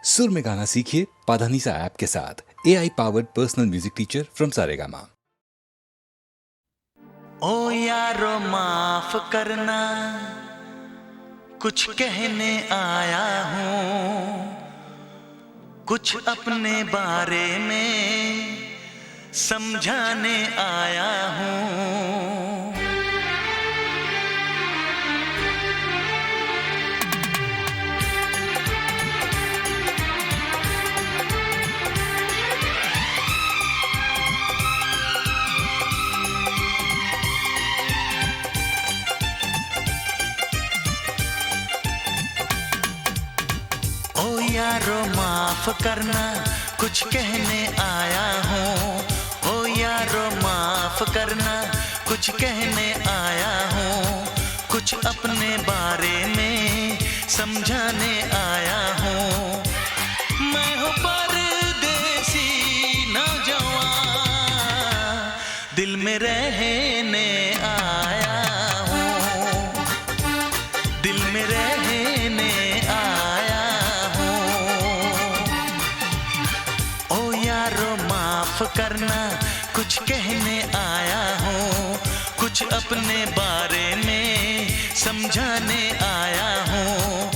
सुर में गाना सीखिए पाधानीसा ऐप के साथ। AI powered personal music teacher from Saregama. ओ यारो माफ करना, कुछ कहने आया हूँ, कुछ अपने बारे में समझाने आया हूँ। ओ यारो माफ करना, कुछ कहने आया हूँ। ओ यारो माफ करना, कुछ कहने आया हूँ, कुछ अपने बारे में समझाने आया हूँ। मैं हूँ परदेसी नौजवान, दिल में रहने आया हूँ, दिल में रहने आया हूँ। ओ यारो माफ करना, कुछ कहने आया हूँ, कुछ अपने बारे में समझाने आया हूँ।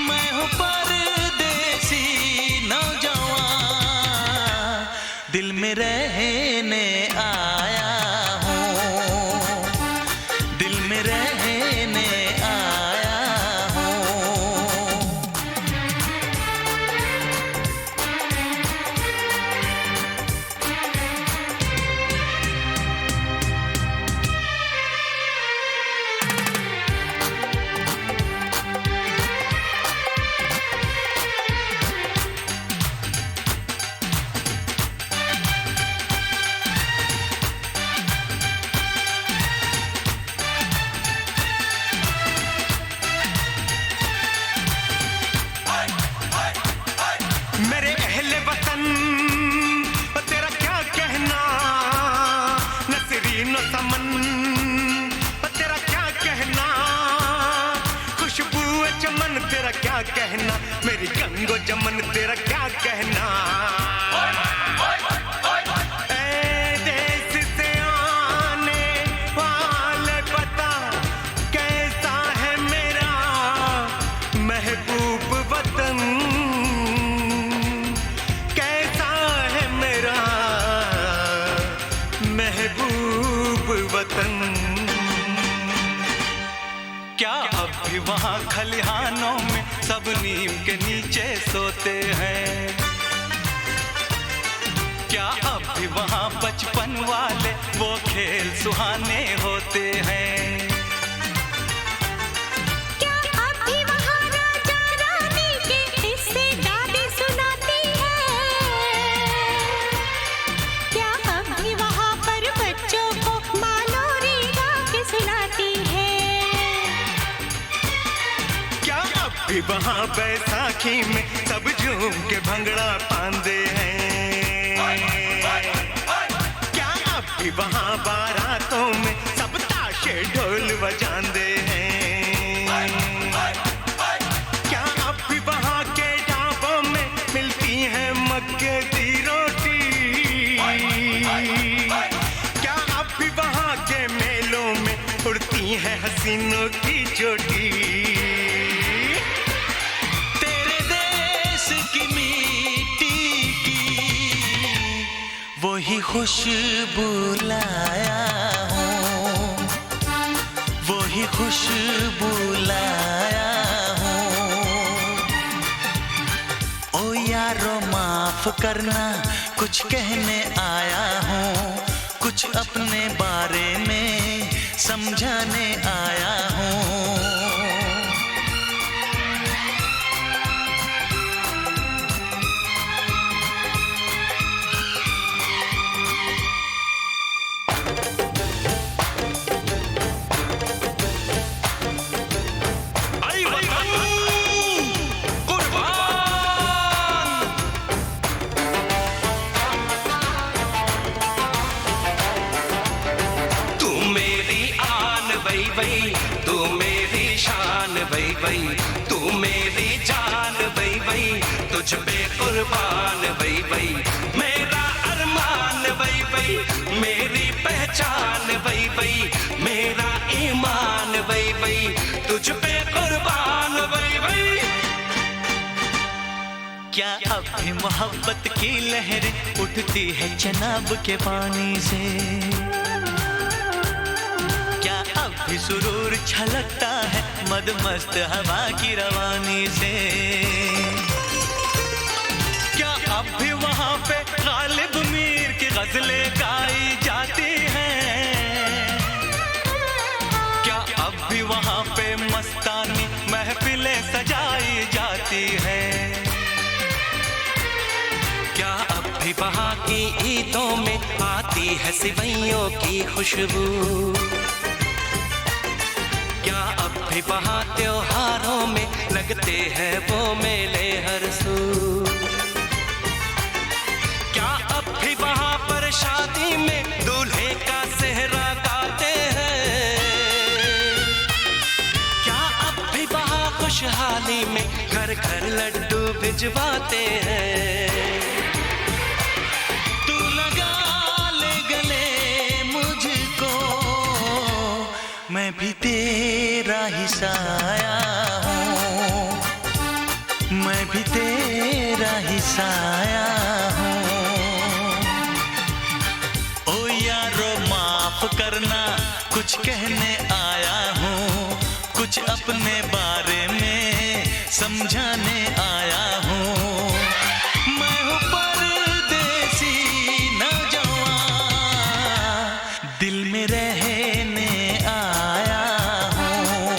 मैं हूँ परदेसी नौजवान, दिल में रहने आया हूँ, दिल में रहने आया हूँ। मेरे अहले वतन, तेरा क्या कहना, नसरीन समन, तेरा क्या कहना, खुशबू चमन, तेरा क्या कहना, मेरी गंगो जमन, तेरा क्या कहना। ए देश से आने वाले बता, कैसा है मेरा महबूब वतन, महबूब वतन। क्या अब भी वहाँ खलिहानों में सब नीम के नीचे सोते हैं? क्या अब भी वहाँ बचपन वाले वो खेल सुहाने होते हैं? क्या अब भी वहाँ राजा रानी के किस्से दादी सुनाती है? क्या अब भी वहाँ पर बच्चों को माँ लोरी गा के सुनाती है? क्या अब भी वहाँ बैसाखी में सब झूम के भंगड़ा पांदे हैं? क्या अब भी वहाँ बारातों में सब ताशे ढोल बजांदे हैं? क्या अब भी वहाँ के ढाबों में मिलती है मक्के की रोटी? क्या अब भी वहाँ के मेलों में उड़ती है हसीनों की चोटी? तेरे देश की मिट्टी की वही खुशबू लाया हूँ, वही खुशबू लाया हूँ। ओ यारो माफ करना, कुछ कहने आया हूँ, कुछ अपने बारे में समझाने आया हूँ। वही तू मेरी शान वही तू मेरी जान वही तू तुझ पे कुर्बान वही वही मेरा अरमान वही वही मेरी पहचान वही वही मेरा ईमान वही वही तुझ पे कुर्बान वही वही। क्या अब भी मोहब्बत की लहरें उठती है चनाब के पानी से? क्या अब भी सुरूर छलकता है मदमस्त हवा की रवानी से? क्या अब भी वहाँ पे गालिब मीर की गजलें गाई जाती हैं? क्या अब भी वहाँ पे मस्तानी महफिलें सजाई जाती हैं? क्या अब भी वहाँ की ईदों में आती है सिवैयों की खुशबू? क्या अब भी वहाँ त्योहारों में लगते हैं वो मेले हर सू? क्या अब भी वहाँ पर शादी में दूल्हे का सेहरा गाते हैं? क्या अब भी वहाँ खुशहाली में घर घर लड्डू भिजवाते हैं? तू लगा ले गले मुझको मैं भी तेरा ही साया हूँ, मैं भी तेरा ही साया हूँ। ओ यारो माफ करना कुछ कहने आया हूँ, कुछ अपने बारे में समझाने आया हूँ। मैं हूँ परदेसी नौजवान दिल में रहने आया हूँ,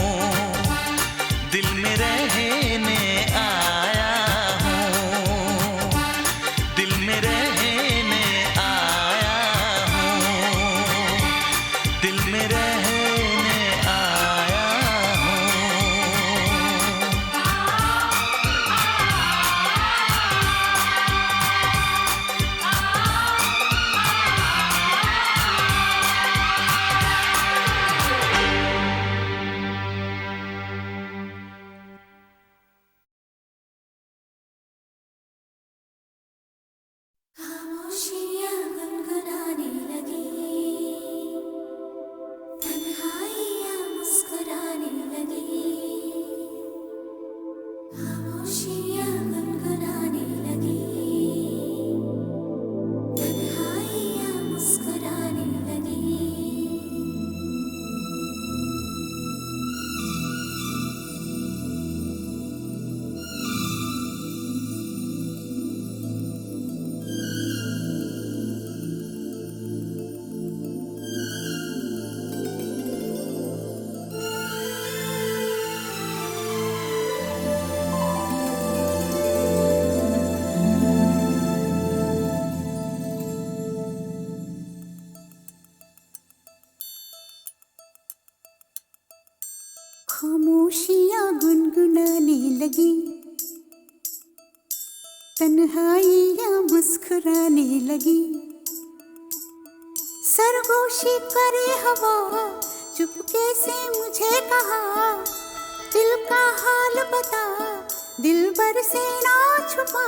दिल में रहने आया हूँ, दिल में रहने आया हूँ, दिल में रहने आया हूँ। खामोशियाँ गुनगुनाने लगी, तन्हाइयाँ मुस्कुराने लगी। खामोशियाँ गुनगुनाने लगी, तन्हाइयाँ मुस्कुराने लगी। खामोशियाँ गुनगुनाने लगी, तन्हाइयाँ मुस्कुराने लगी। सरगोशी करे हवा चुपके से मुझे कहा, दिल का हाल बता दिलबर से ना छुपा।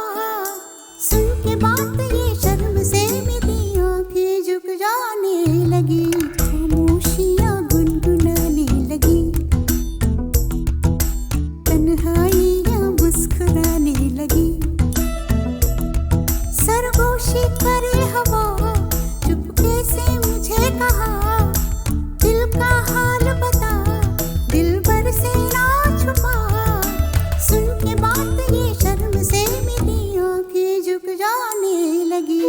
सुन के बात ये शर्म से मेरी आंखें झुक जाने लगी। खामोशियाँ गुनगुनाने लगी, तन्हाइयाँ मुस्कुराने लगी। सरगोशी करे हवा चुपके से मुझे कहा, दिल का हाल बता दिलबर से ना छुपा। सुन के बात ये शर्म से मेरी आंखें झुक जाने लगी।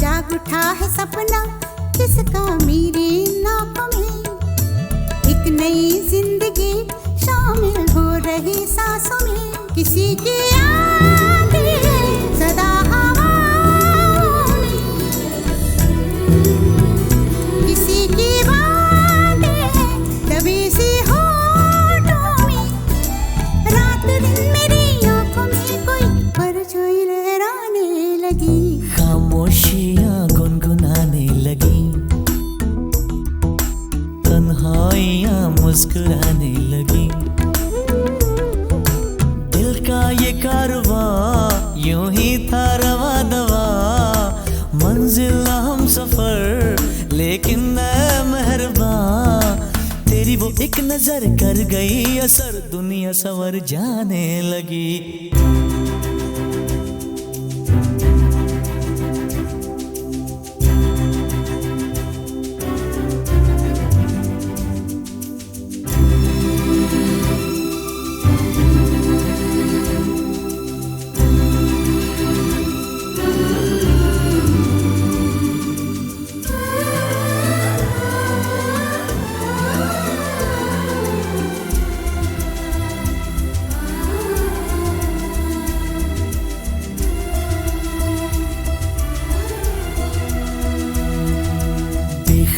जाग उठा है सपना किसका मेरे नाप में, नई जिंदगी शामिल हो रही सांसों में, किसी की यादें सदा हवाओं में, किसी की बातें दबी सी होठों में, रात दिन मेरी आंखों में कोई परछाई लहराने लगी, खामोशियाँ गुनगुनाने लगी, तन्हाइयाँ मुस्कुराने लगी। दिल का ये कारवां यूं ही था रवा दवा, मंजिल हम सफर लेकिन मैं मेहरबान, तेरी वो एक नजर कर गई असर, दुनिया संवर जाने लगी।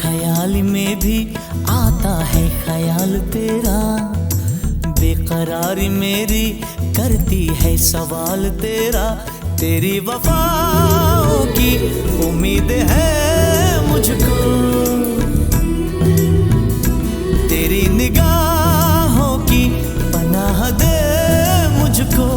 ख्याल में भी आता है ख्याल तेरा, बेकरारी मेरी करती है सवाल तेरा, तेरी वफाओं की उम्मीद है मुझको, तेरी निगाहों की पनाह दे मुझको,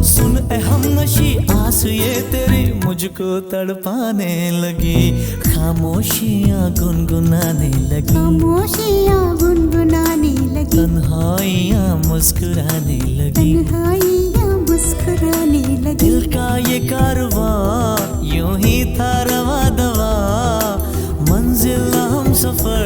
सुन ए हमनशी आस ये तेरी मुझको तड़पाने लगी, खामोशियाँ गुनगुनाने लगी, खामोशियाँ गुनगुनाने लगी, तन्हाइयाँ मुस्कुराने लगी, तन्हाइयाँ मुस्कुराने लगी। दिल का ये कारवां यूं ही था रवा दवा, मंजिल हम सफर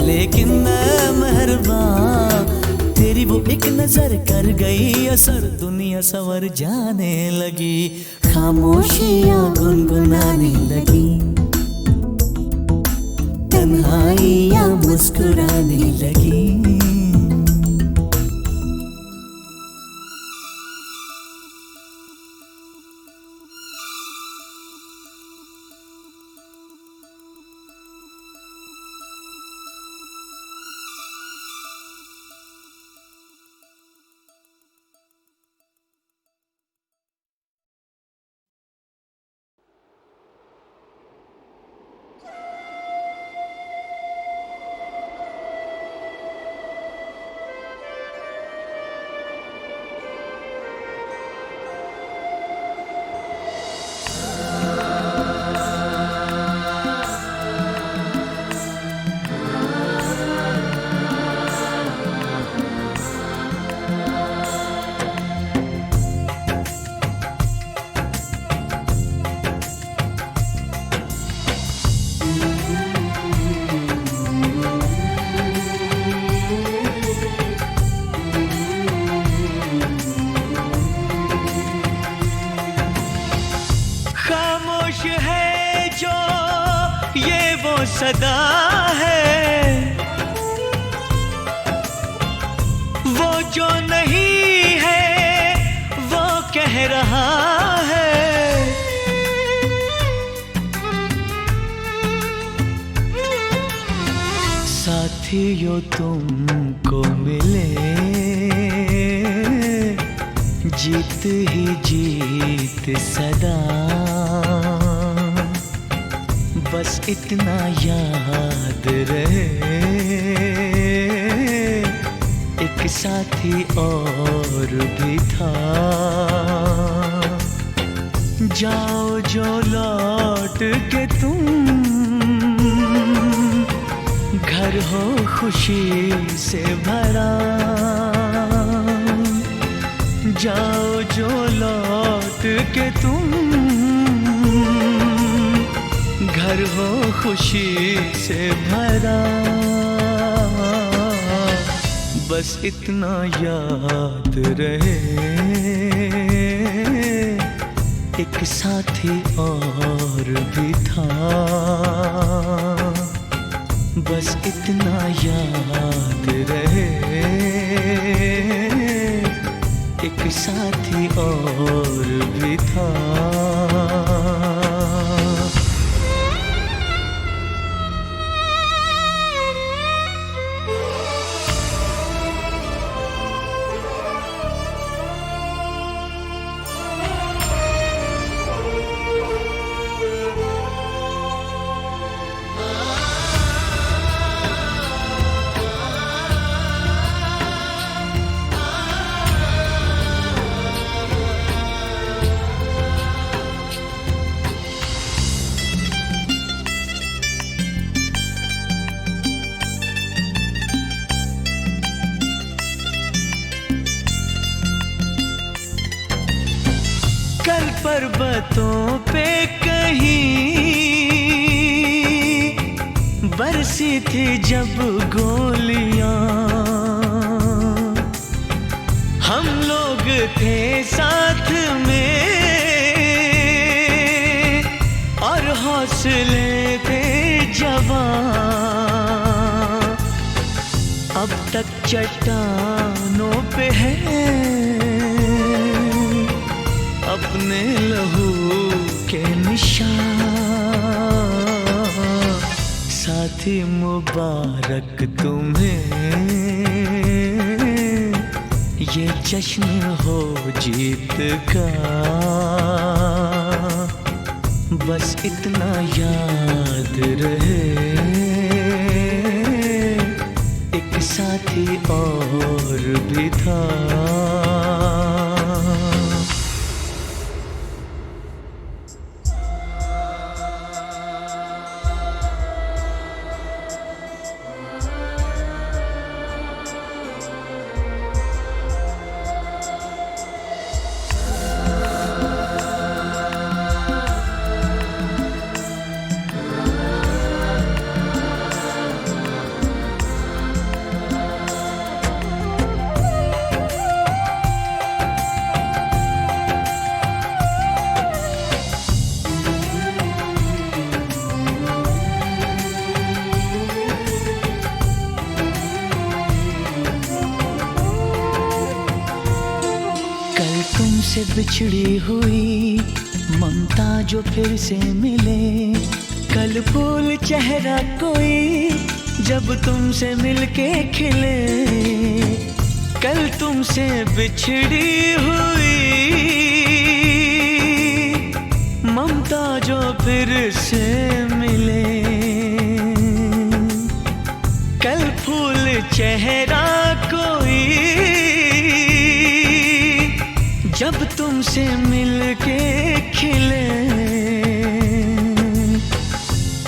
लेकिन मैं मेहरबान, तेरी वो एक नजर कर गई असर, दुनिया संवर जाने लगी, खामोशियाँ गुनगुनाने लगी, तन्हाइयाँ मुस्कुराने लगी। सदा है वो जो नहीं है वो कह रहा है, साथियों तुमको मिले जीत ही जीत सदा, बस इतना याद रहे एक साथी और भी था, जाओ जो लौट के तुम घर हो खुशी से भरा, जाओ जो लौट के तुम घर हो खुशी से भरा, बस इतना याद रहे एक साथी और भी था, बस इतना याद रहे, एक साथी और भी था। कल पर्वतों पे कहीं बरसी थी जब गोलियां, हम लोग थे साथ में और हौसले थे जवां। अब तक चट्टानों पे है अपने लहू के निशान। साथी मुबारक तुम्हें, ये जश्न हो जीत का। बस इतना याद रहे, एक साथी और भी था। तुमसे बिछड़ी हुई ममता जो फिर से मिले, कल फूल चेहरा कोई जब तुमसे मिलके खिले। कल तुमसे बिछड़ी हुई ममता जो फिर से मिले, कल फूल चेहरा कोई जब तुमसे मिलके खिले।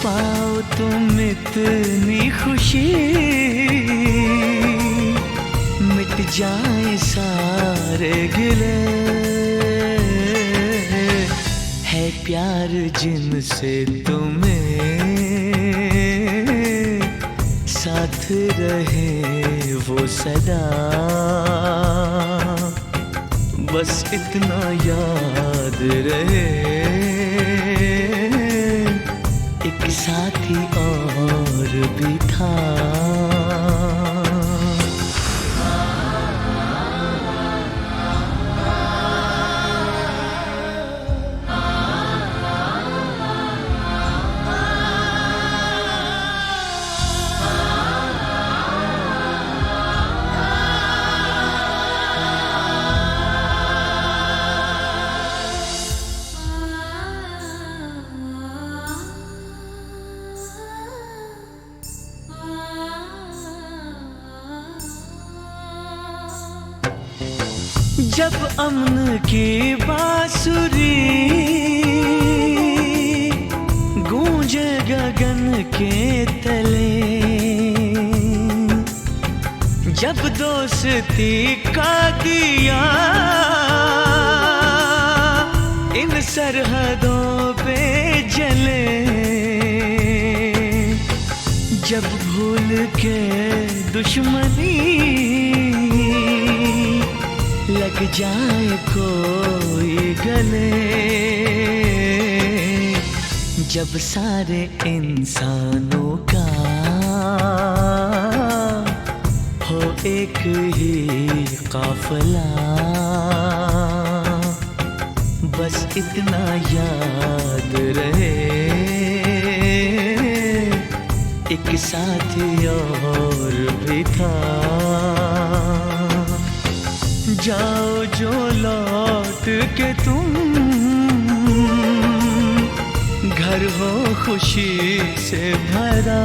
पाओ तुम इतनी खुशी, मिट जाए सारे गिले। है प्यार जिनसे तुम्हें, साथ रहे वो सदा। बस इतना याद रहे, एक साथी और भी था। जब अमन की बांसुरी गूंजे गगन के तले, जब दोस्ती का दिया इन सरहदों पे जले, जब भूल के दुश्मनी लग जाए कोई गले, जब सारे इंसानों का हो एक ही काफिला, बस इतना याद रहे एक साथी और भी था। जाओ जो लौट के तुम, घर हो खुशी से भरा,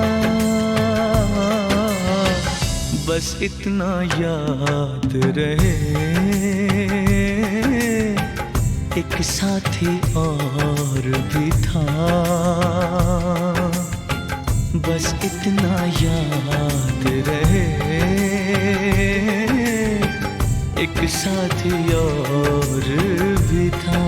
बस इतना याद रहे एक साथी और भी था। बस इतना याद रहे एक साथी और भी था।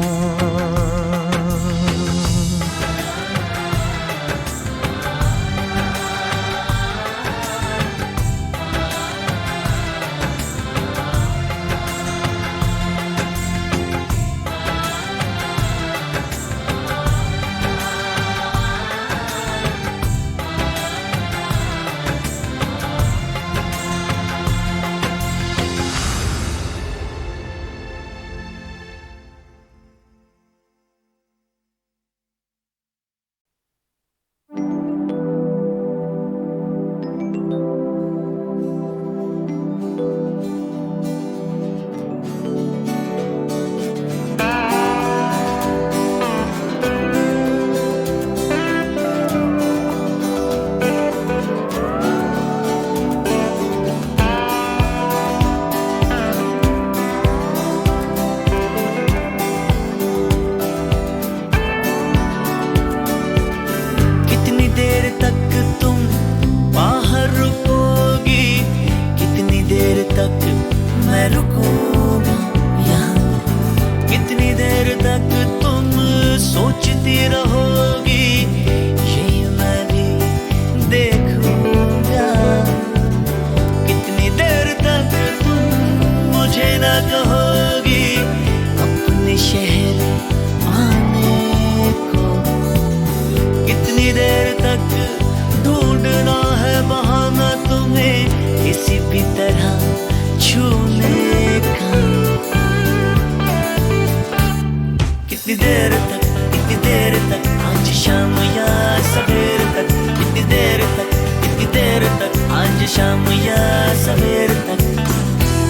शाम या सवेर तक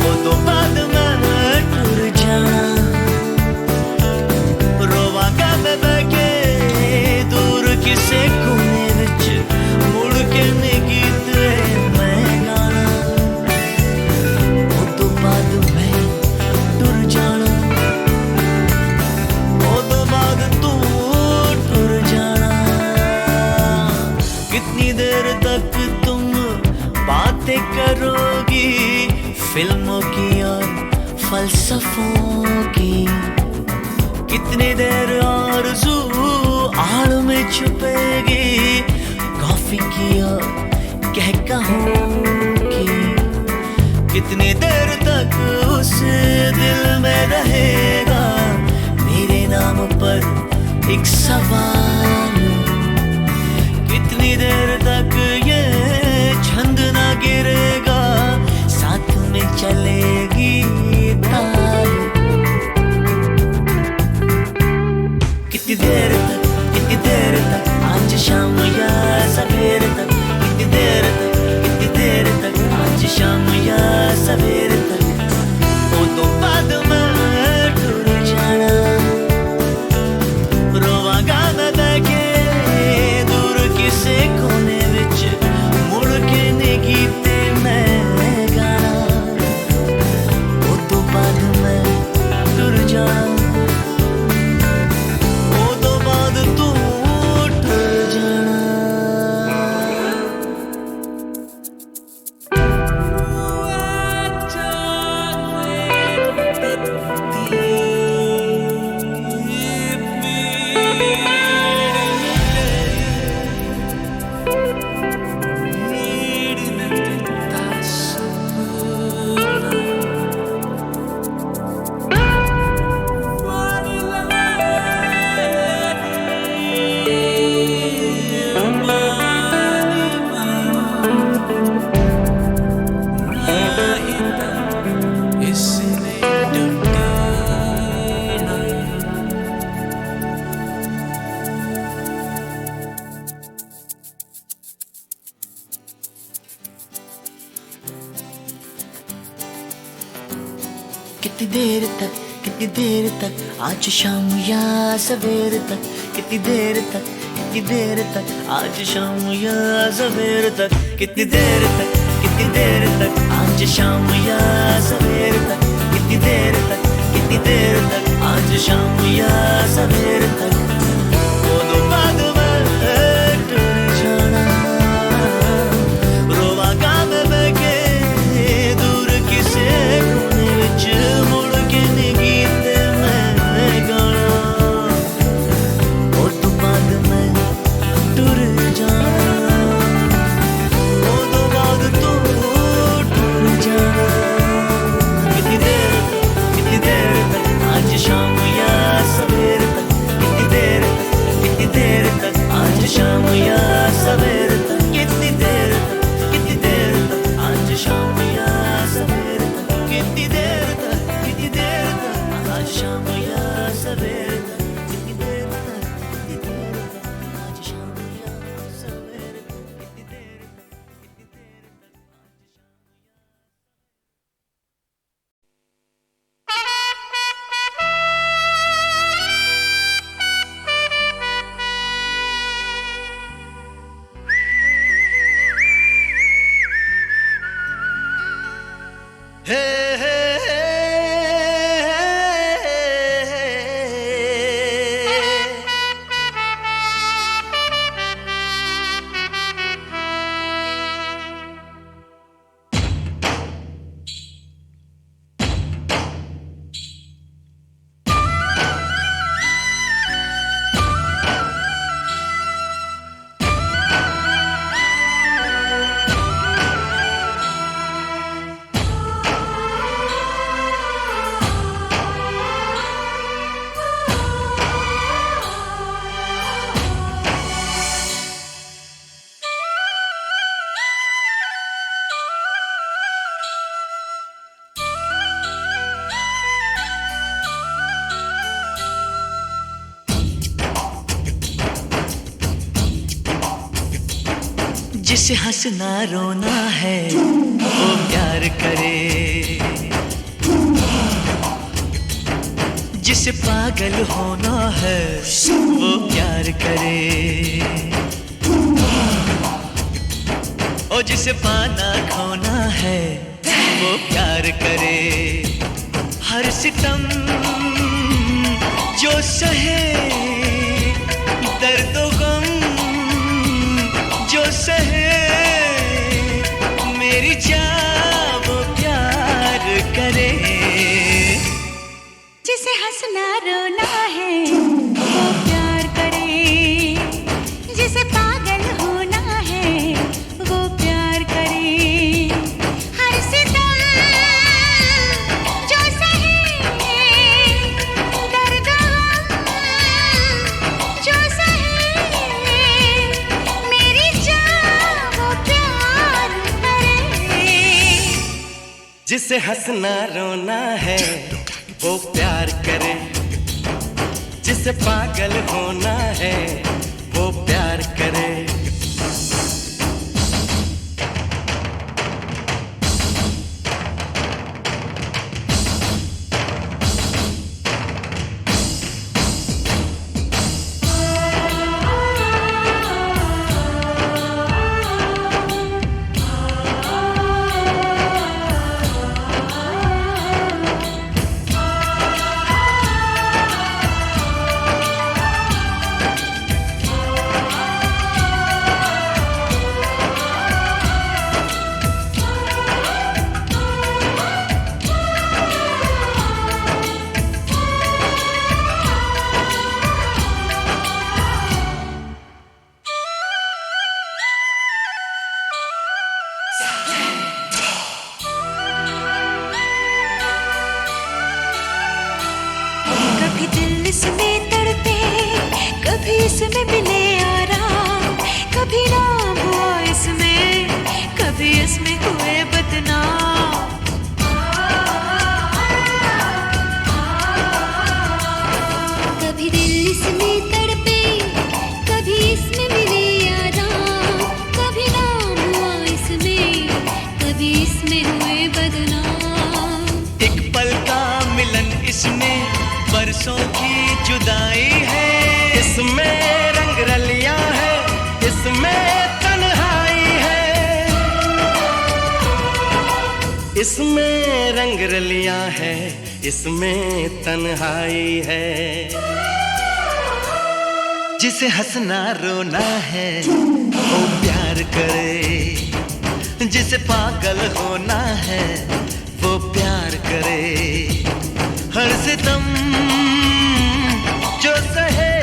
वो तो बाद मैं टूर जाना, रोवांगा मैं बैठे दूर किसे कोने विच, मुड़ के नहीं गीत मैं गाना, वो तो बाद मैं टूर जाना, वो तो बाद तू टूर जाना। कितनी देर तक तुम बातें करोगी फिल्मों की और फलसफों की, कितनी देर आरज़ू आड़ में छुपेगी कॉफी की और कहकहों की, कितनी देर तक उस दिल में रहेगा मेरे नाम पर एक सवाल, कितनी देर तक ये छंद ना गिरेगा साथ में चलेगी ताल, कितनी देर तक आज शाम या सवेर तक, कितनी देर तक आज शाम या सवेर तक, वो तो बाद में टूर जाना, रोवांगा मैं बैठे कितनी देर तक आज शाम या सवेर तक, कितनी देर तक आज शाम या सवेर तक, कितनी देर तक आज शाम या सवेर तक, कितनी देर तक आज शाम या सवेर तक। वो दो बाद में टूट जाना, रोवा गाम में के दूर किसे कोने विच मुड़ के नी गीत मैं गाना। वो दो बाद में टूट जाना, वो दो बाद तो टूट जाना। कितनी देर तक आज शाम या सवेर तक, कितनी देर तक आज शाम या सवेर तक, कितनी देर तक आज शाम या सवेर तक, कितनी देर तक आज शाम या सवेर तक, कितनी देर तक आज शाम या सवेर तक, कितनी देर तक जिसे हंसना रोना है वो प्यार करे, जिसे पागल होना है वो प्यार करे, और जिसे पाना खोना है वो प्यार करे। हर सितम जो सहे, दर्द गम जो सहे, मेरी जान वो प्यार करे। जिसे हंसना रोना है वो प्यार करे, जिसे पागल होना है वो प्यार करे। हर सितम जो सहे, दर्द जो सहे, मेरी जान वो प्यार करे। जिसे हंसना रोना है वो प्यार करे, जिसे पागल होना है वो प्यार करे। कभी दिल इसमें तड़पे, कभी इसमें मिले आराम, कभी नाम हुआ इसमें, कभी इसमें हुए बदनाम। कभी दिल इसमें तड़पे, कभी इसमें मिले आराम, कभी नाम हुआ इसमें, कभी इसमें हुए बदनाम। एक पल का बरसों की जुदाई है, इसमें रंग रलियां है, इसमें तन्हाई है, इसमें रंग रलियां है, इसमें तन्हाई है। जिसे हंसना रोना है वो प्यार करे, जिसे पागल होना है वो प्यार करे। हर सितम जो सहे,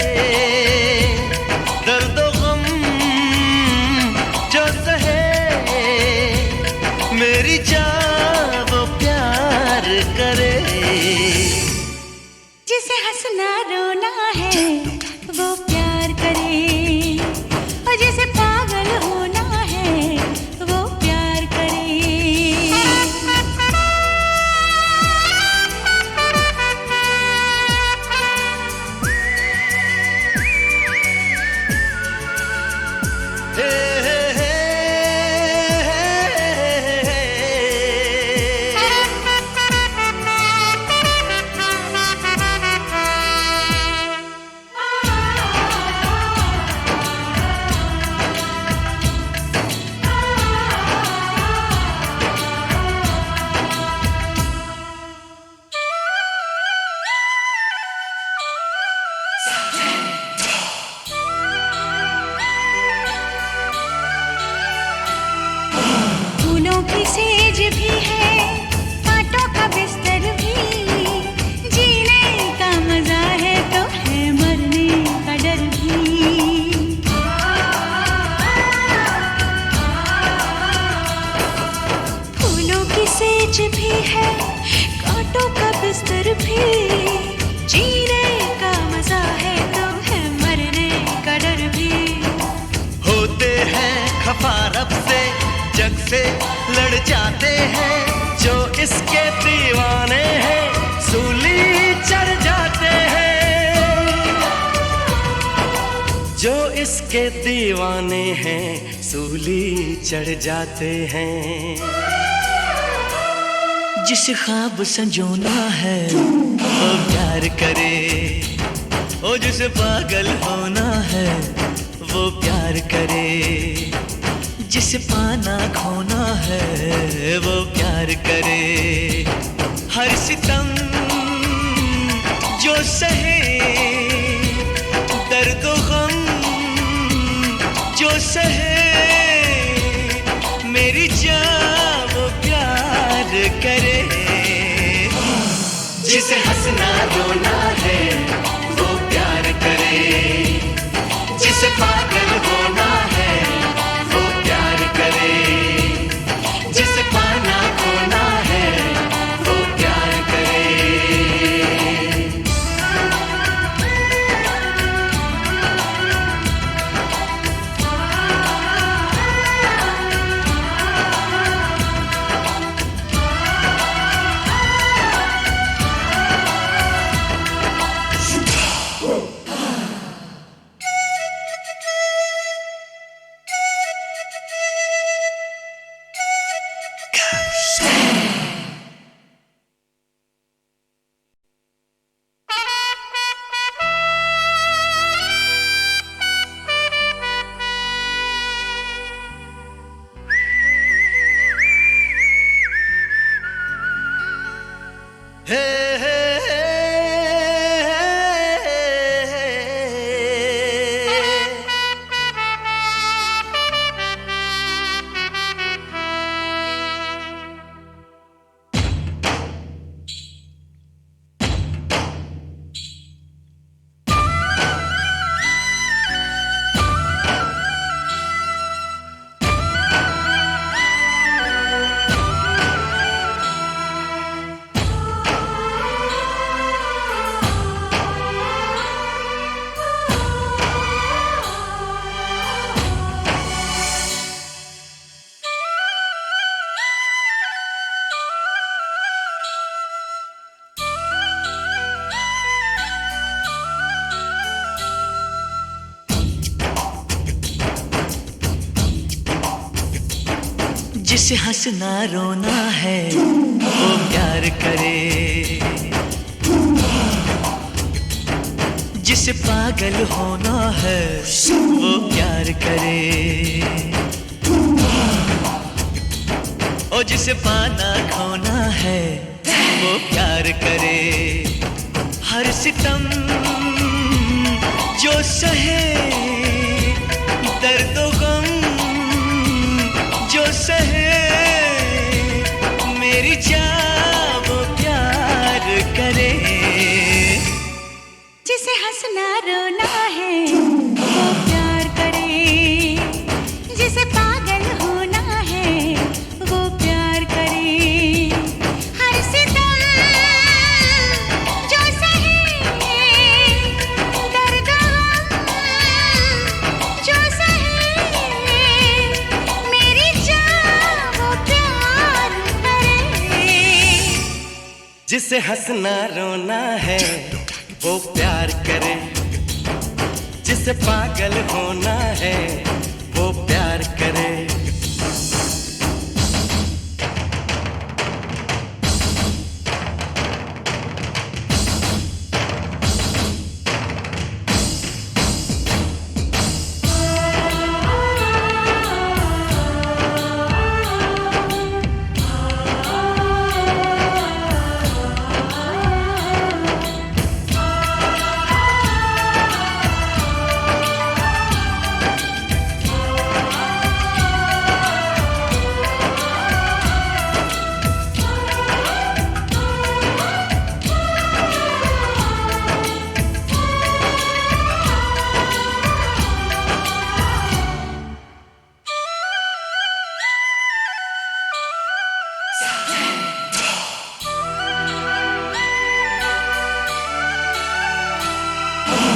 दर्द गम जो सहे, मेरी जान वो प्यार करे। जिसे हंसना रोना है वो प्यार करे, और जिसे पागल होना है वो प्यार करे। फूलों की सेज भी है, कांटों का बिस्तर भी, जीने का मजा है तो है मरने का डर भी। फूलों की सेज भी है, कांटों का बिस्तर भी, जीने का मजा है तो है मरने का डर भी। होते हैं खफा रब से, जग से लड़ जाते हैं, जो इसके दीवाने हैं सूली चढ़ जाते हैं, जो इसके दीवाने हैं सूली चढ़ जाते हैं। जिसे ख्वाब संजोना है वो प्यार करे, ओ जिसे पागल होना है वो प्यार करे। जिसे पाना खोना है वो प्यार करे। हर सितम जो सहे, दर्द गम जो सहे, मेरी जान वो प्यार करे। जिसे हंसना रोना है वो प्यार करे, जिसे पागल होना है वो प्यार करे, जिसे पाना खोना है वो प्यार करे। जिसे हंसना रोना है वो प्यार करे, जिसे पागल होना है वो प्यार करे, और जिसे पाना खोना है वो प्यार करे। हर सितम जो सहे, दर्द गम जो सहे, मेरी जान वो प्यार करे। जिसे हंसना रोना है वो प्यार करे, जिसे पागल होना है वो प्यार करे। हर सितम जो सहे, दर्द जो सहे, मेरी जान वो प्यार करे। जिसे हंसना रोना है वो प्यार करे, जिसे पागल होना है वो प्यार करे।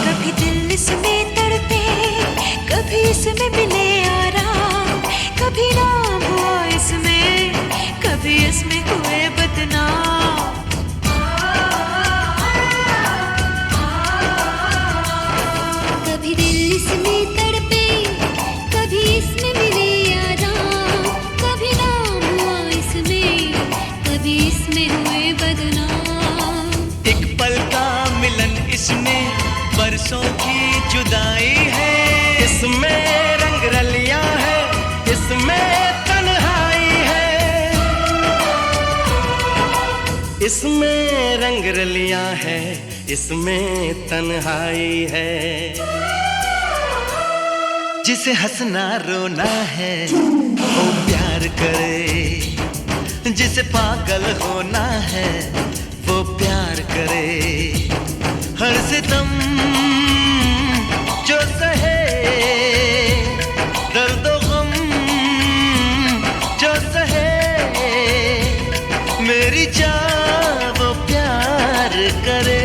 कभी दिल इसमें तड़पे, कभी इसमें मिले आराम, कभी नाम हुआ इसमें, कभी इसमें हुए बदनाम। कभी दिल इसमें तड़पे, कभी इसमें मिले आराम, कभी नाम हुआ इसमें, कभी इसमें हुए बदनाम। एक पल का मिलन इसमें बरसों की जुदाई है, इसमें रंग रलियां है, इसमें तन्हाई है। इसमें रंग रलियां है, इसमें तन्हाई है। जिसे हंसना रोना है वो प्यार करे, जिसे पागल होना है वो प्यार करे। हर सितम जो सहे, दर्द गम जो सहे, मेरी जान वो प्यार करे।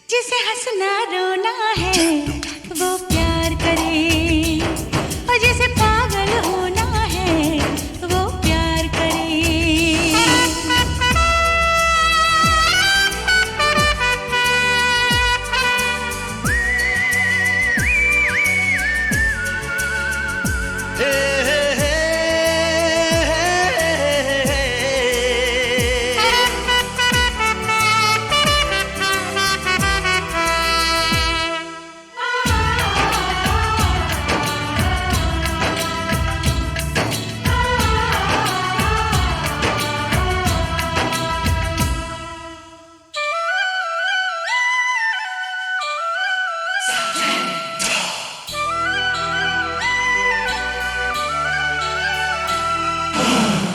जिसे हंसना रोना है वो प्यार करे, और जिसे पागल होना है वो प्यार करे।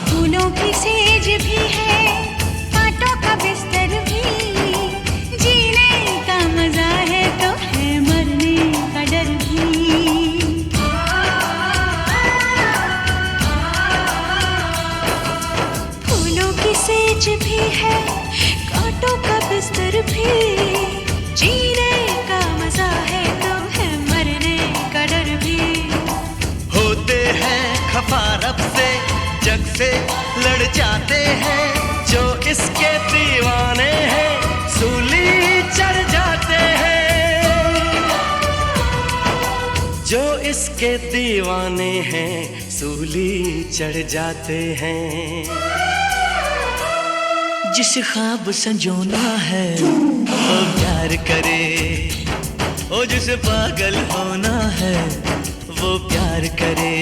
फूलों की सेज भी है, कांटों का बिस्तर भी, जीने का मजा है तो है मरने का डर भी। फूलों की सेज भी है, कांटों का बिस्तर भी, जीने का मजा है तो है मरने का डर भी। होते हैं खफा रब से, जग से लड़ जाते हैं, जो इसके दीवाने हैं सूली चढ़ जाते हैं। जो इसके दीवाने हैं सूली चढ़ जाते हैं। जिसे ख्वाब संजोना है वो प्यार करे, ओ जिसे पागल होना है वो प्यार करे,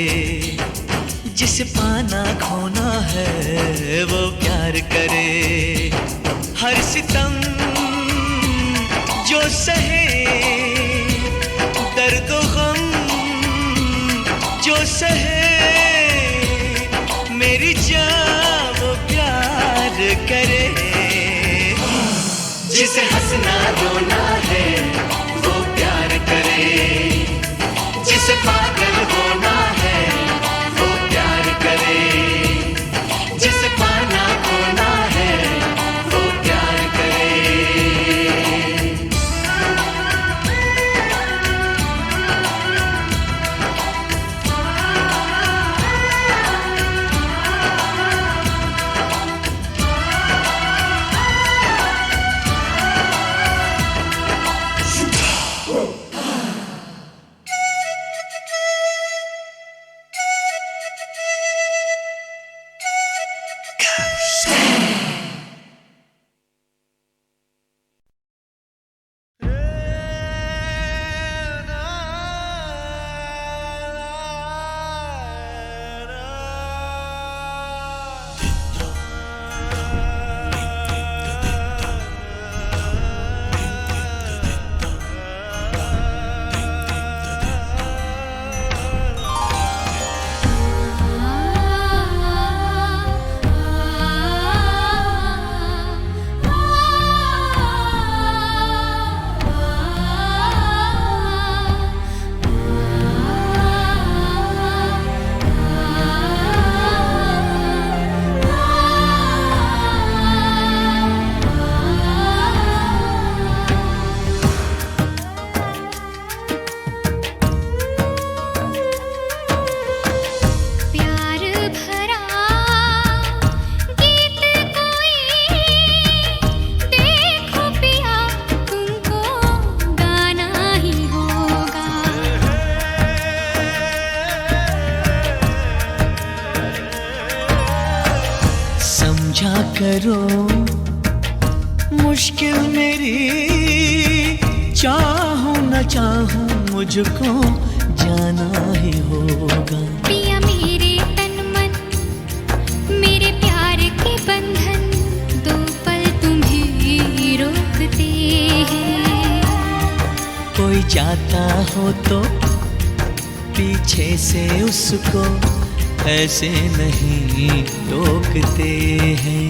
जिसे पाना खोना है वो प्यार करे। हर सितम जो सहे, दर्द गम जो सहे, मेरी जान वो प्यार करे। जिसे हंसना रोना है वो प्यार करे, जिसे पागल होना है वो प्यार करे, जिसे पाना खोना है वो प्यार करे। करो मुश्किल मेरी, चाहूं न चाहूं मुझको जाना ही होगा। पिया मेरे तन मन, मेरे प्यार के बंधन, दो पल तुम्हें रोकते हैं। कोई जाता हो तो पीछे से उसको ऐसे नहीं टोकते हैं।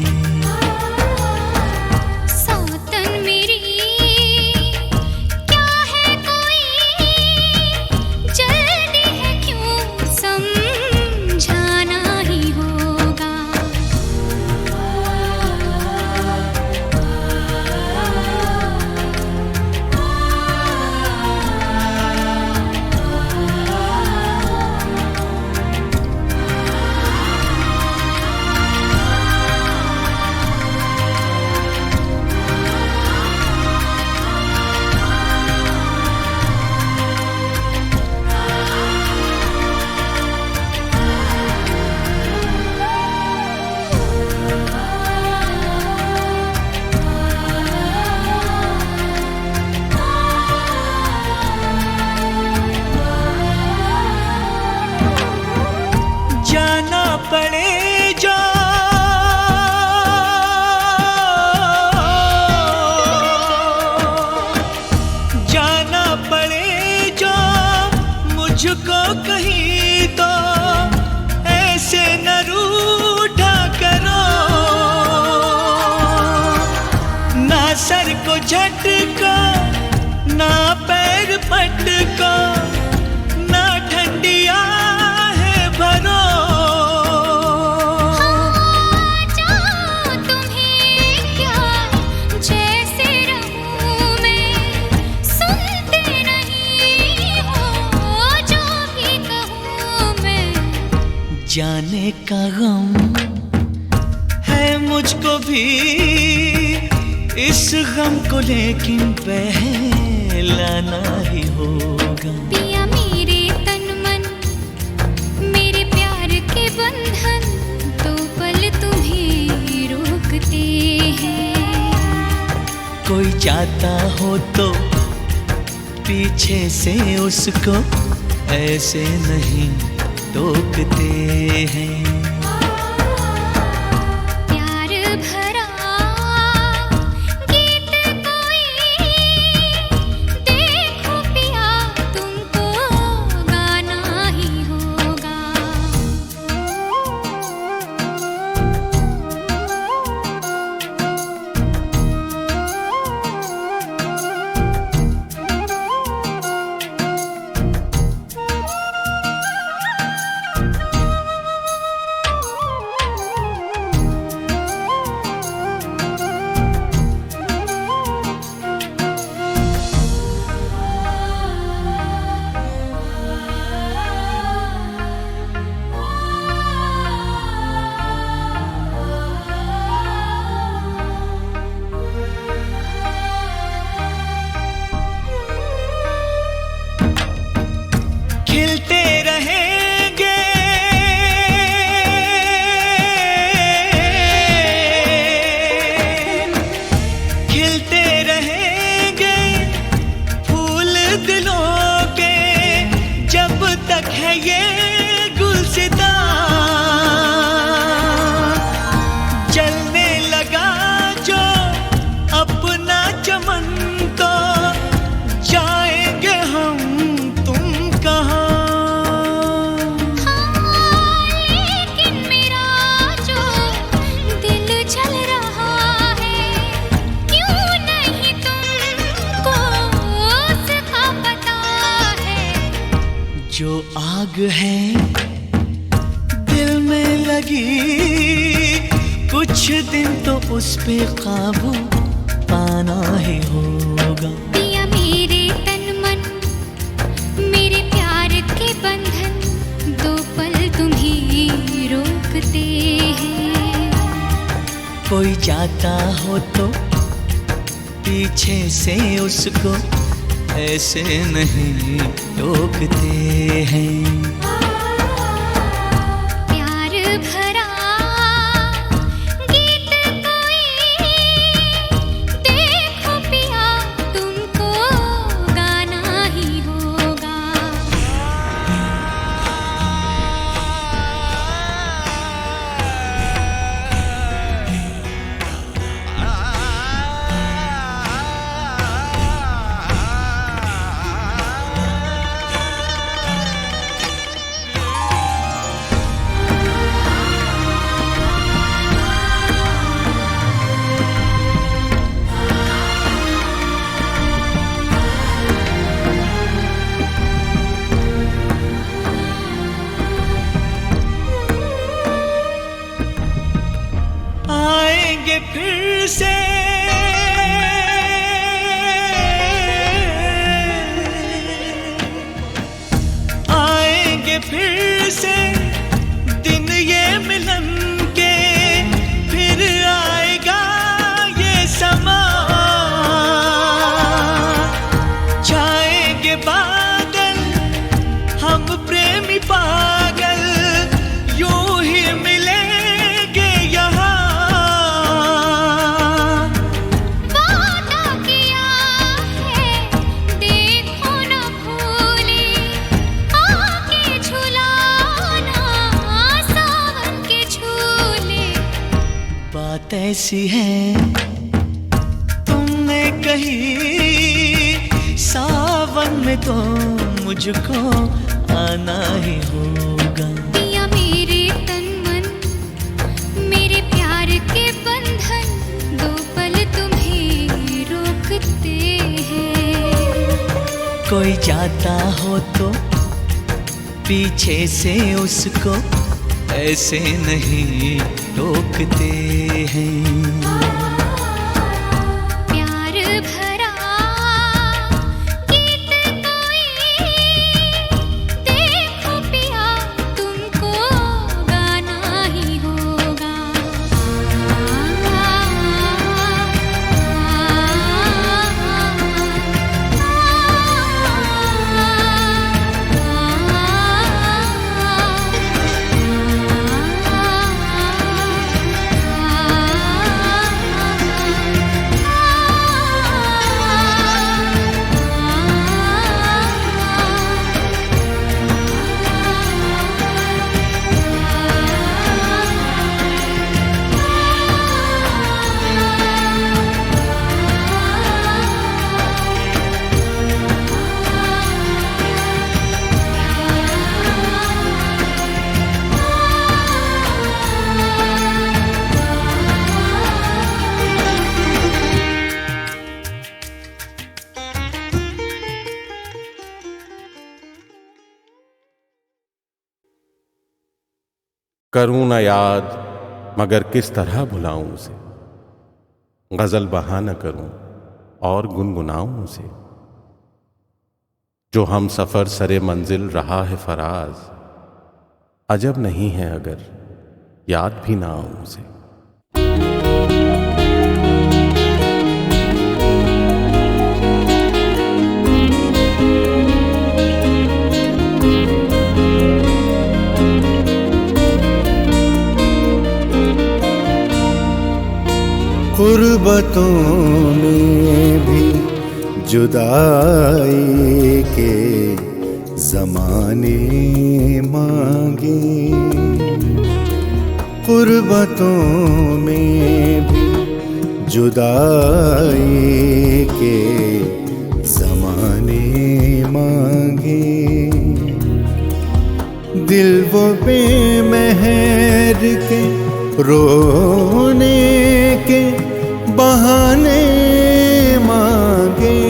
सौतन मेरी क्या है कोई, जल्दी है क्यों समझाना ही होगा। पड़े जो जाना पड़े जो मुझको कहीं, तो ऐसे न रूठा करो। ना सर को झटको, ना पैर पटको, ना ठंडिया है भरो। जाने का गम है मुझको भी, इस गम को लेकिन पहलाना ही होगा। पिया मेरे तन मन, मेरे प्यार के बंधन, दो पल तुम्हें रोकते हैं। जाता हो तो पीछे से उसको ऐसे नहीं टोकते हैं। प्यार भरा गीत कोई देखो पिया तुमको गाना ही होगा। खिलते रहेंगे खिलते रहेंगे फूल दिलों के जब तक है ये गुलसिता। जलने लगा जो अपना चमन तो जाएंगे हम तुम कहाँ। लेकिन मेरा जो दिल जल रहा है क्यों नहीं तुमको उसका पता है। जो आग है दिल में लगी कुछ दिन तो उस पे काबू पाना ही होगा। पिया मेरे तन मन मेरे प्यार के बंधन दो पल तुम्ही रोकते हैं। कोई जाता हो तो पीछे से उसको ऐसे नहीं टोकते हैं। प्यार भरा गीत कोई देखो पिया तुमको गाना ही होगा। आएंगे फिर से आएंगे फिर से दिन ये मिलन के फिर आएगा ये समा। छाएंगे बादल हम प्रेमी पागल यूं ही मिलेंगे यहाँ। वादा किया है देखो न भूले आके झुलाना सावन के झूले। बात ऐसी है तुमने कही सावन में तो मुझको आना ही होगा। पिया मेरे तन मन मेरे प्यार के बंधन दो पल तुम्हें रोकते हैं। कोई जाता हो तो पीछे से उसको ऐसे नहीं टोकते हैं। प्यार भरा गीत कोई देखो पिया तुमको गाना ही होगा। करूं न याद मगर किस तरह भुलाऊं उसे, गजल बहाना करूं और गुनगुनाऊं उसे। जो हम सफर सरे मंजिल रहा है फराज, अजब नहीं है अगर याद भी ना आऊं उसे। गुर्बतों में भी जुदाई के ज़माने मांगे, गुर्बतों में भी जुदाई के ज़माने मांगे। दिल वो बेमहर के रोने के बहाने मांगे,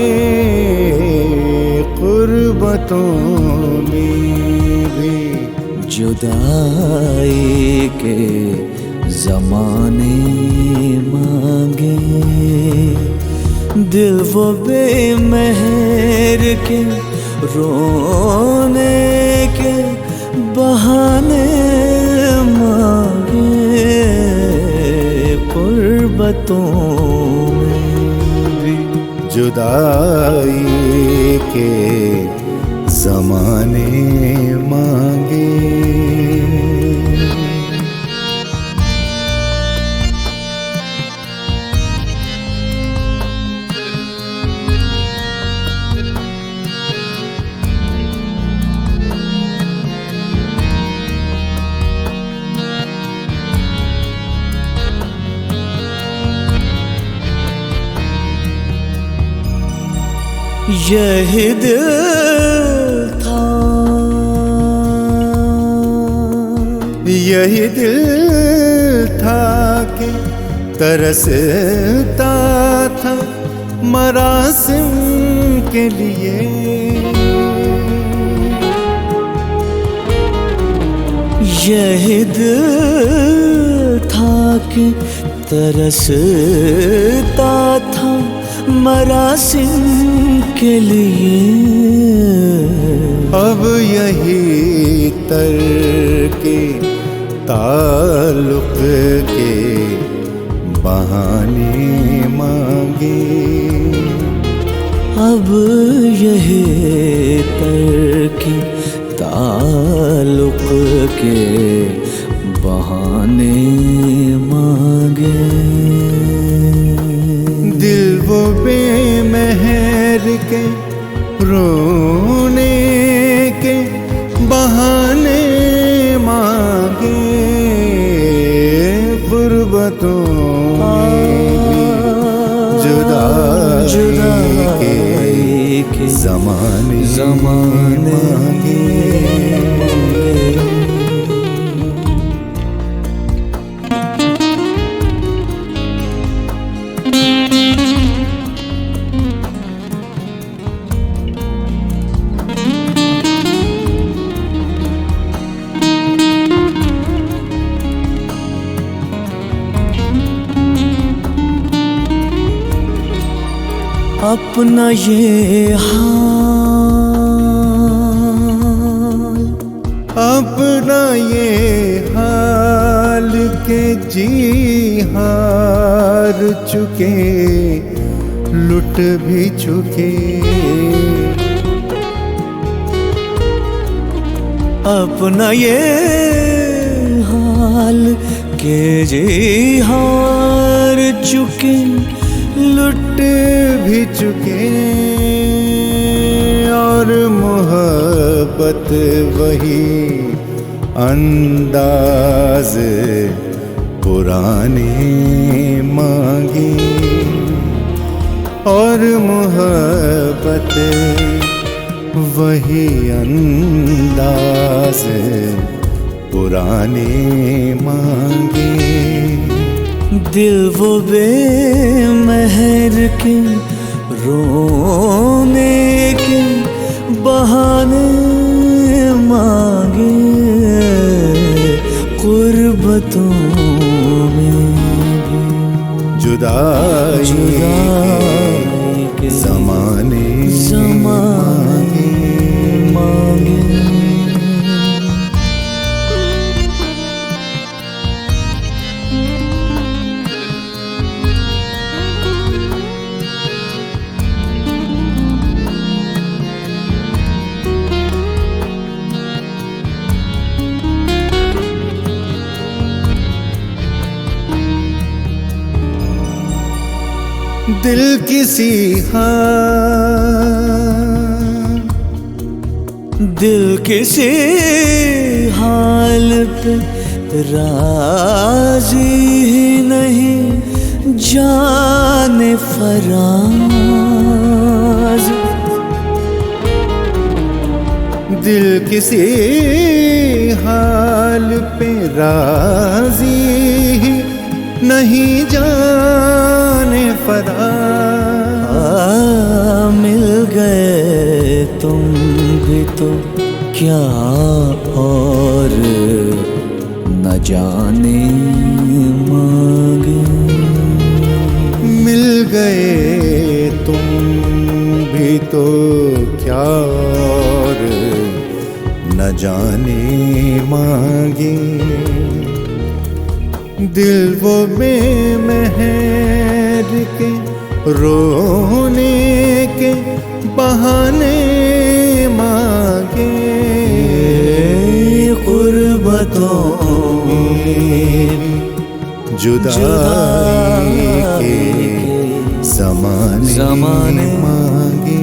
गुर्बतों में भी जुदाई के ज़माने मांगे। दिल वो बेमहर के रोने के बहाने मांगे, गुर्बतों में भी जुदाई के ज़माने मांगे। यही दिल था, यही दिल था कि तरसता था मरासिम के लिए। यही दिल था कि तरसता था मरासिम के लिए। अब यही तरके ताल्लुक़ के बहाने मांगे, अब यही तरके ताल्लुक़ के बहाने मांगे। दिल वो बेमहर के रोने के बहाने मांगे, गुर्बतों में भी जुदाई के ज़माने मांगे। अपना ये हाल, अपना ये हाल के जी हार चुके, लुट भी चुके। अपना ये हाल के जी हार चुके, लुट भी चुके। और मोहब्बत वही अंदाज पुराने मांगे, और मोहब्बत वही अंदाज पुराने मांगे। दिल वो बेमहर के रोने के बहाने मांगे, गुर्बतों में भी जुदाई के ज़माने मांगे। दिल किसी हाल पे राजी ही नहीं जाने फराज। दिल किसी हाल पे राजी ही नहीं जाने फराज। मिल गए तुम भी तो क्या और न जाने मांगे। मिल गए तुम भी तो क्या और न जाने मांगे। दिल वो बेमहर के रोने के बहाने मांगे। गुर्बतों में जुदाई के ज़माने मांगे।